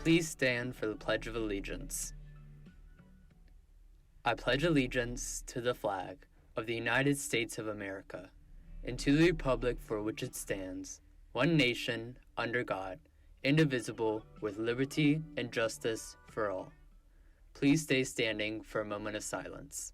Please stand for the Pledge of Allegiance. I pledge allegiance to the flag of the United States of America and to the republic for which it stands, one nation, under God, indivisible, with liberty and justice for all. Please stay standing for a moment of silence.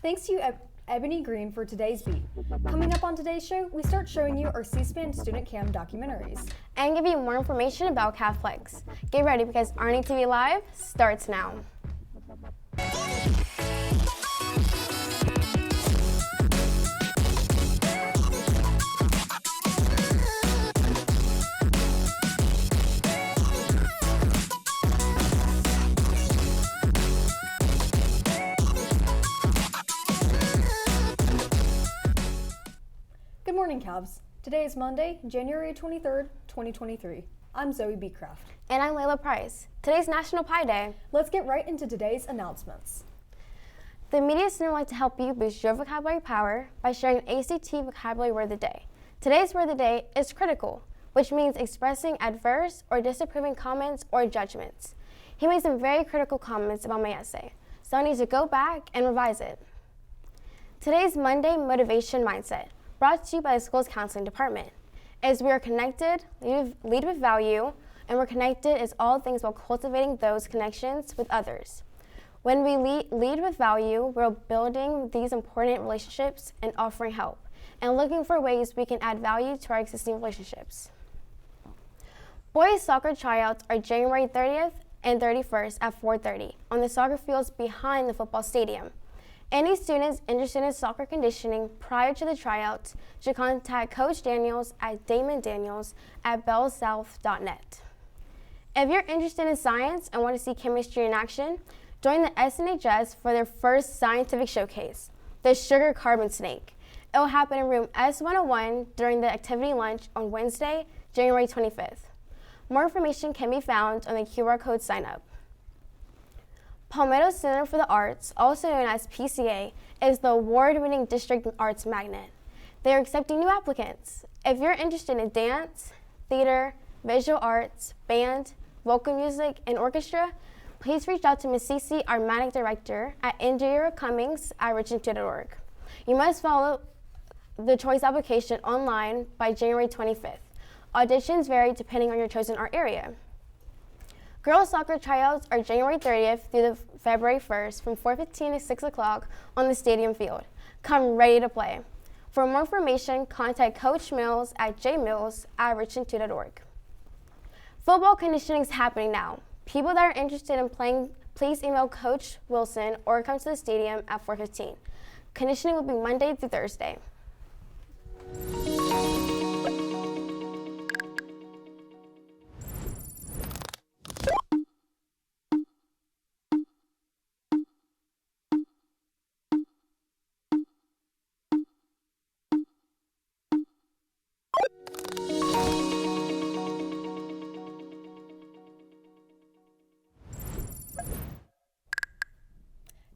Thanks to Ebony Green for today's beat. Coming up on today's show, we start showing you our C-SPAN Student Cam documentaries. And give you more information about Catholics. Get ready because RNE-TV Live starts now. Good morning, Cavs. Today is Monday, January 23rd, 2023. I'm Zoe Beecraft. And I'm Layla Price. Today's National Pie Day. Let's get right into today's announcements. The Media Center would like to help you boost your vocabulary power by sharing an ACT vocabulary word of the day. Today's word of the day is critical, which means expressing adverse or disapproving comments or judgments. He made some very critical comments about my essay, so I need to go back and revise it. Today's Monday Motivation Mindset, brought to you by the school's counseling department, is we are connected, lead with value, and we're connected is all things about cultivating those connections with others. When we lead with value, we're building these important relationships and offering help, and looking for ways we can add value to our existing relationships. Boys soccer tryouts are January 30th and 31st at 4:30 on the soccer fields behind the football stadium. Any students interested in soccer conditioning prior to the tryouts should contact Coach Daniels at damondaniels@bellsouth.net. If you're interested in science and want to see chemistry in action, join the SNHS for their first scientific showcase, the Sugar Carbon Snake. It will happen in room S101 during the activity lunch on Wednesday, January 25th. More information can be found on the QR code sign up. Palmetto Center for the Arts, also known as PCA, is the award-winning district arts magnet. They are accepting new applicants. If you're interested in dance, theater, visual arts, band, vocal music, and orchestra, please reach out to Ms. Cece, our Manic Director, at indiracummings@richmond.org. You must follow the choice application online by January 25th. Auditions vary depending on your chosen art area. Girls soccer tryouts are January 30th through the February 1st from 4:15 to 6 o'clock on the stadium field. Come ready to play. For more information, contact Coach Mills at jmills@richmond.org. Football conditioning is happening now. People that are interested in playing, please email Coach Wilson or come to the stadium at 4:15. Conditioning will be Monday through Thursday.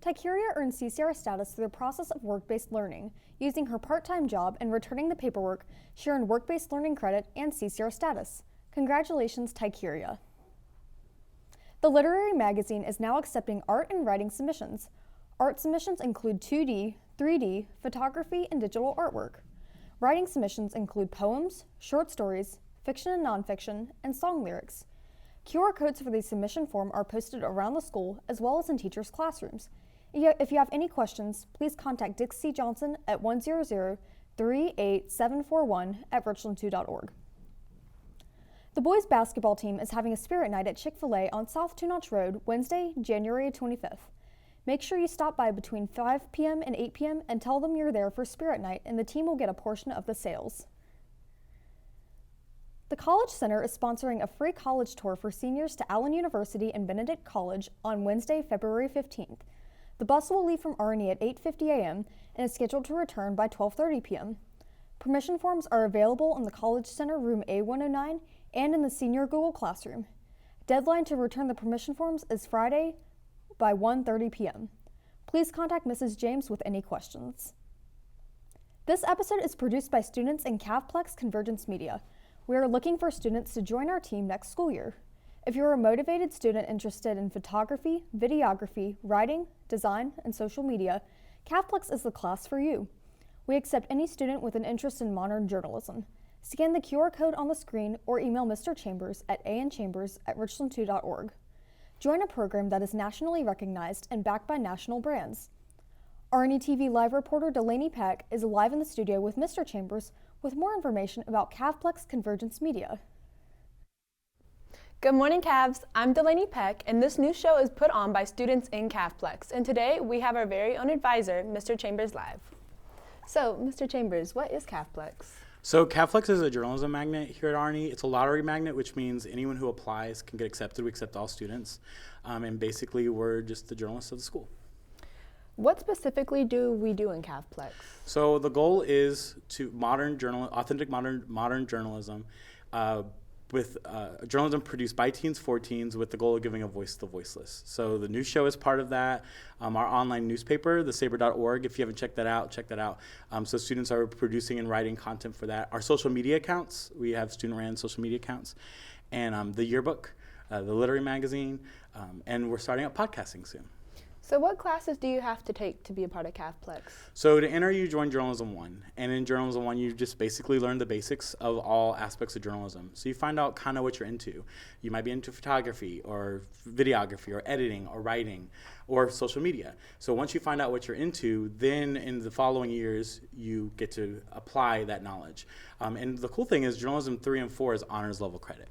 Tykeria earned CCR status through the process of work-based learning. Using her part-time job and returning the paperwork, she earned work-based learning credit and CCR status. Congratulations, Tykeria. The literary magazine is now accepting art and writing submissions. Art submissions include 2D, 3D, photography, and digital artwork. Writing submissions include poems, short stories, fiction and nonfiction, and song lyrics. QR codes for the submission form are posted around the school as well as in teachers' classrooms. If you have any questions, please contact Dixie Johnson at 100-38741 at richland2.org. The boys basketball team is having a spirit night at Chick-fil-A on South Two Notch Road, Wednesday, January 25th. Make sure you stop by between 5 p.m. and 8 p.m. and tell them you're there for spirit night, and the team will get a portion of the sales. The College Center is sponsoring a free college tour for seniors to Allen University and Benedict College on Wednesday, February 15th. The bus will leave from RNE at 8:50 a.m. and is scheduled to return by 12:30 p.m. Permission forms are available in the College Center room A109 and in the senior Google Classroom. Deadline to return the permission forms is Friday by 1:30 p.m. Please contact Mrs. James with any questions. This episode is produced by students in Cavplex Convergence Media. We are looking for students to join our team next school year. If you're a motivated student interested in photography, videography, writing, design, and social media, Cavplex is the class for you. We accept any student with an interest in modern journalism. Scan the QR code on the screen or email Mr. Chambers at anchambers@richland2.org. Join a program that is nationally recognized and backed by national brands. RNE-TV live reporter Delaney Peck is live in the studio with Mr. Chambers with more information about Cavplex Convergence Media. Good morning, Cavs. I'm Delaney Peck, and this new show is put on by students in Cavplex. And today we have our very own advisor, Mr. Chambers, live. So, Mr. Chambers, what is Cavplex? So Cavplex is a journalism magnet here at RNE. It's a lottery magnet, which means anyone who applies can get accepted. We accept all students. And basically, we're just the journalists of the school. What specifically do we do in Cavplex? So the goal is to authentic modern journalism with journalism produced by teens for teens with the goal of giving a voice to the voiceless. So the new show is part of that. Our online newspaper, thesaber.org, if you haven't checked that out, check that out. So students are producing and writing content for that. Our social media accounts, we have student-ran social media accounts, and the yearbook, the literary magazine, and we're starting out podcasting soon. So what classes do you have to take to be a part of Cavplex? So to enter, you join Journalism 1. And in Journalism 1, you just basically learn the basics of all aspects of journalism. So you find out kind of what you're into. You might be into photography or videography or editing or writing or social media. So once you find out what you're into, then in the following years, you get to apply that knowledge. And the cool thing is Journalism 3 and 4 is honors level credit.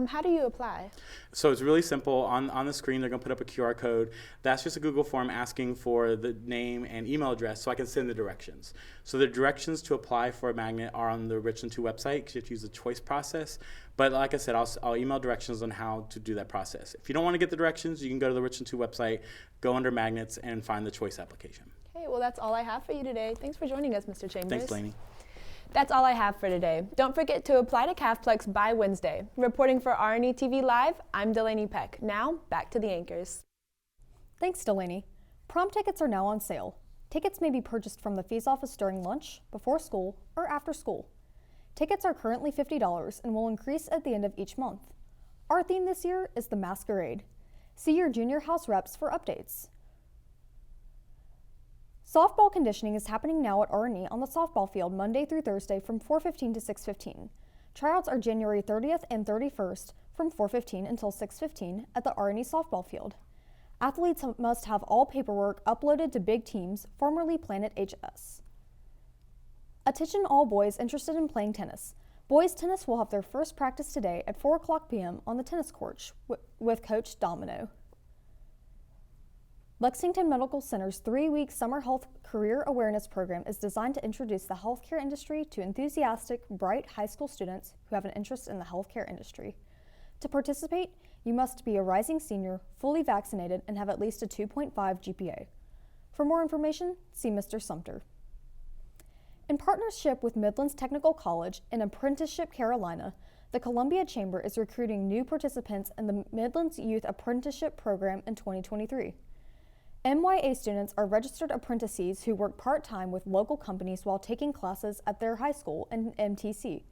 How do you apply? So it's really simple. On the screen, they're going to put up a QR code. That's just a Google form asking for the name and email address so I can send the directions. So the directions to apply for a magnet are on the Richland 2 website because you have to use the choice process. But like I said, I'll email directions on how to do that process. If you don't want to get the directions, you can go to the Richland 2 website, go under magnets, and find the choice application. Okay, well, that's all I have for you today. Thanks for joining us, Mr. Chambers. Thanks, Lainey. That's all I have for today. Don't forget to apply to Cavplex by Wednesday. Reporting for RNE-TV Live, I'm Delaney Peck. Now, back to the anchors. Thanks, Delaney. Prom tickets are now on sale. Tickets may be purchased from the fees office during lunch, before school, or after school. Tickets are currently $50 and will increase at the end of each month. Our theme this year is the Masquerade. See your junior house reps for updates. Softball conditioning is happening now at RNE on the softball field Monday through Thursday from 4:15 to 6:15. Tryouts are January 30th and 31st from 4:15 until 6:15 at the RNE softball field. Athletes must have all paperwork uploaded to Big Teams, formerly Planet HS. Attention all boys interested in playing tennis. Boys tennis will have their first practice today at 4:00 p.m. on the tennis court with Coach Domino. Lexington Medical Center's 3-week summer health career awareness program is designed to introduce the healthcare industry to enthusiastic, bright high school students who have an interest in the healthcare industry. To participate, you must be a rising senior, fully vaccinated, and have at least a 2.5 GPA. For more information, see Mr. Sumter. In partnership with Midlands Technical College in Apprenticeship Carolina, the Columbia Chamber is recruiting new participants in the Midlands Youth Apprenticeship Program in 2023. MYA students are registered apprentices who work part-time with local companies while taking classes at their high school and MTC.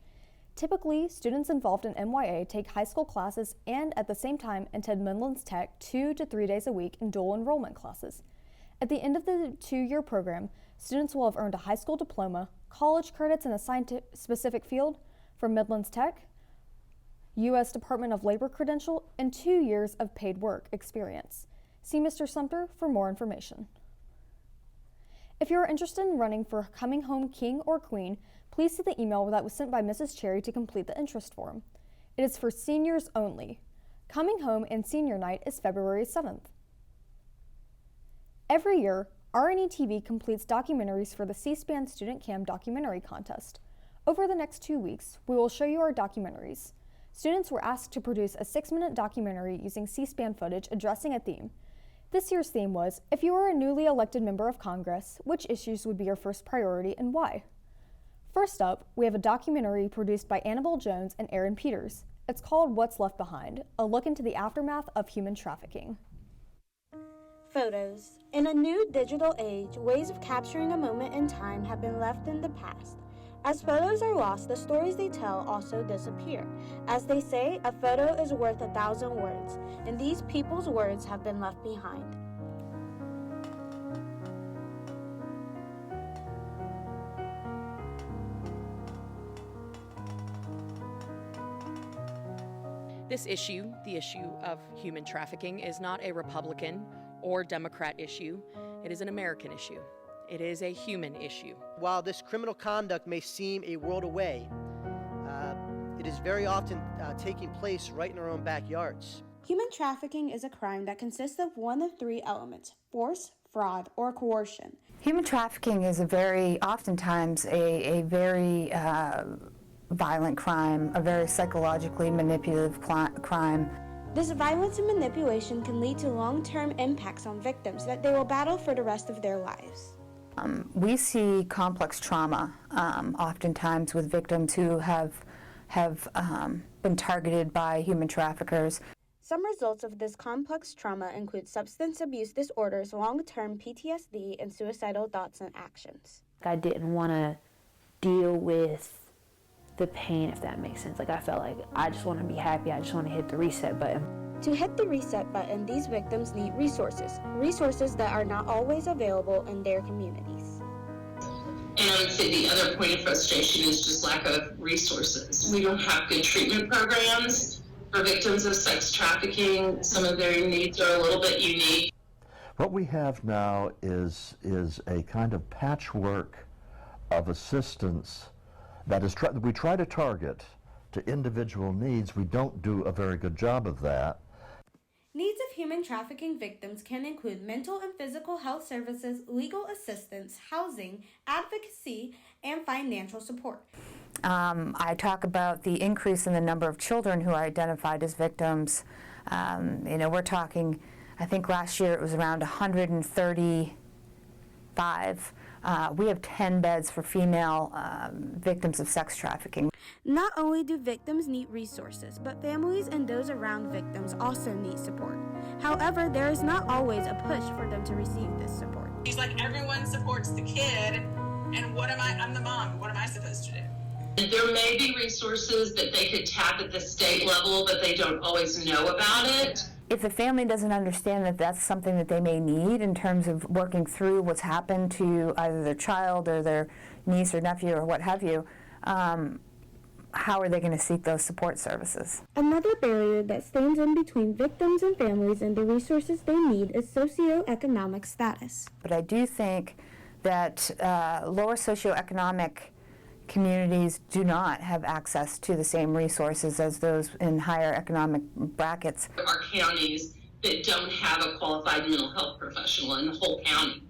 Typically, students involved in MYA take high school classes and at the same time attend Midlands Tech 2 to 3 days a week in dual enrollment classes. At the end of the 2-year program, students will have earned a high school diploma, college credits in a specific field from Midlands Tech, U.S. Department of Labor credential, and 2 years of paid work experience. See Mr. Sumter for more information. If you are interested in running for Coming Home King or Queen, please see the email that was sent by Mrs. Cherry to complete the interest form. It is for seniors only. Coming Home and Senior Night is February 7th. Every year, RNE-TV completes documentaries for the C-SPAN Student Cam Documentary Contest. Over the next 2 weeks, we will show you our documentaries. Students were asked to produce a 6-minute documentary using C-SPAN footage addressing a theme. This year's theme was, if you were a newly elected member of Congress, which issues would be your first priority and why? First up, we have a documentary produced by Annabelle Jones and Aaron Peters. It's called What's Left Behind, a look into the aftermath of human trafficking. Photos. In a new digital age, ways of capturing a moment in time have been left in the past. As photos are lost, the stories they tell also disappear. As they say, a photo is worth 1,000 words, and these people's words have been left behind. This issue, the issue of human trafficking, is not a Republican or Democrat issue. It is an American issue. It is a human issue. While this criminal conduct may seem a world away, it is very often taking place right in our own backyards. Human trafficking is a crime that consists of one of 3 elements: force, fraud, or coercion. Human trafficking is oftentimes a very violent crime, a very psychologically manipulative crime. This violence and manipulation can lead to long-term impacts on victims that they will battle for the rest of their lives. We see complex trauma oftentimes with victims who have been targeted by human traffickers. Some results of this complex trauma include substance abuse disorders, long-term PTSD, and suicidal thoughts and actions. I didn't want to deal with the pain, if that makes sense. I felt like I just want to be happy. I just want to hit the reset button. To hit the reset button, these victims need resources that are not always available in their communities. And I would say the other point of frustration is just lack of resources. We don't have good treatment programs for victims of sex trafficking. Some of their needs are a little bit unique. What we have now is a kind of patchwork of assistance that we try to target to individual needs. We don't do a very good job of that. Needs of human trafficking victims can include mental and physical health services, legal assistance, housing, advocacy, and financial support. I talk about the increase in the number of children who are identified as victims. We're talking, I think last year it was around 135. We have 10 beds for female victims of sex trafficking. Not only do victims need resources, but families and those around victims also need support. However, there is not always a push for them to receive this support. He's like, everyone supports the kid, and I'm the mom, what am I supposed to do? There may be resources that they could tap at the state level, but they don't always know about it. If the family doesn't understand that that's something that they may need in terms of working through what's happened to either their child or their niece or nephew or what have you, how are they going to seek those support services? Another barrier that stands in between victims and families and the resources they need is socioeconomic status. But I do think that lower socioeconomic communities do not have access to the same resources as those in higher economic brackets. There are counties that don't have a qualified mental health professional in the whole county.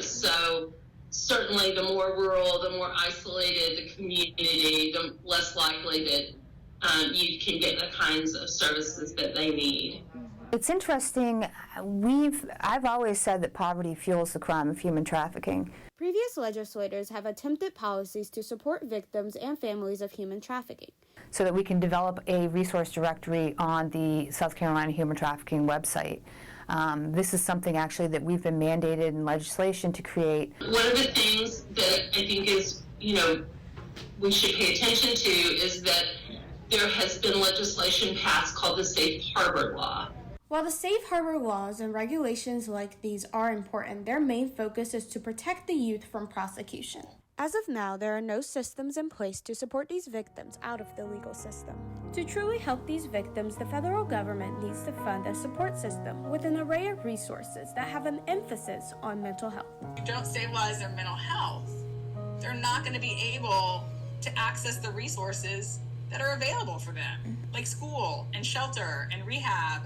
So certainly the more rural, the more isolated the community, the less likely that you can get the kinds of services that they need. It's interesting, I've always said that poverty fuels the crime of human trafficking. Previous legislators have attempted policies to support victims and families of human trafficking, so that we can develop a resource directory on the South Carolina Human Trafficking website. This is something actually that we've been mandated in legislation to create. One of the things that I think is, we should pay attention to is that there has been legislation passed called the Safe Harbor Law. While the safe harbor laws and regulations like these are important, their main focus is to protect the youth from prosecution. As of now, there are no systems in place to support these victims out of the legal system. To truly help these victims, the federal government needs to fund a support system with an array of resources that have an emphasis on mental health. If you don't stabilize their mental health, they're not going to be able to access the resources that are available for them, like school and shelter and rehab.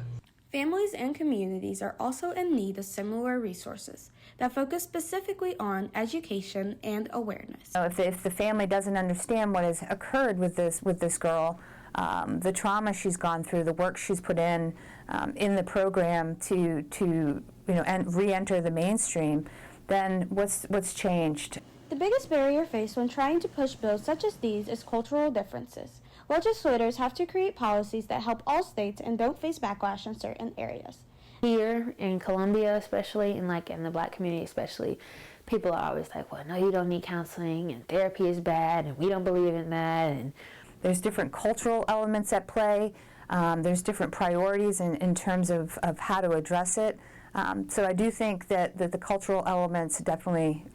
Families and communities are also in need of similar resources that focus specifically on education and awareness. So if the family doesn't understand what has occurred with this girl, the trauma she's gone through, the work she's put in the program to and re-enter the mainstream, then what's changed? The biggest barrier faced when trying to push bills such as these is cultural differences. Legislators have to create policies that help all states and don't face backlash in certain areas. Here in Columbia especially, and like in the Black community especially, people are always like, well, no, you don't need counseling, and therapy is bad, and we don't believe in that. And there's different cultural elements at play. There's different priorities in terms of how to address it. So I do think that the cultural elements definitely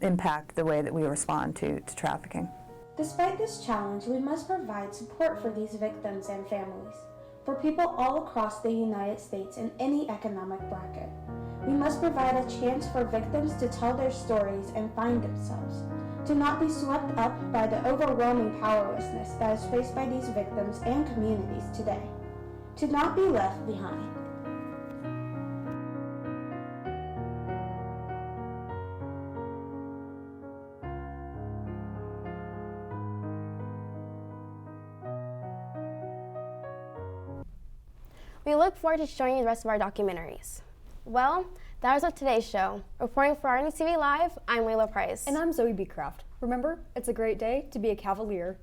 impact the way that we respond to trafficking. Despite this challenge, we must provide support for these victims and families, for people all across the United States in any economic bracket. We must provide a chance for victims to tell their stories and find themselves, to not be swept up by the overwhelming powerlessness that is faced by these victims and communities today, to not be left behind. We look forward to showing you the rest of our documentaries. Well, that was today's show. Reporting for RNE-TV Live, I'm Layla Price. And I'm Zoe Beecraft. Remember, it's a great day to be a Cavalier.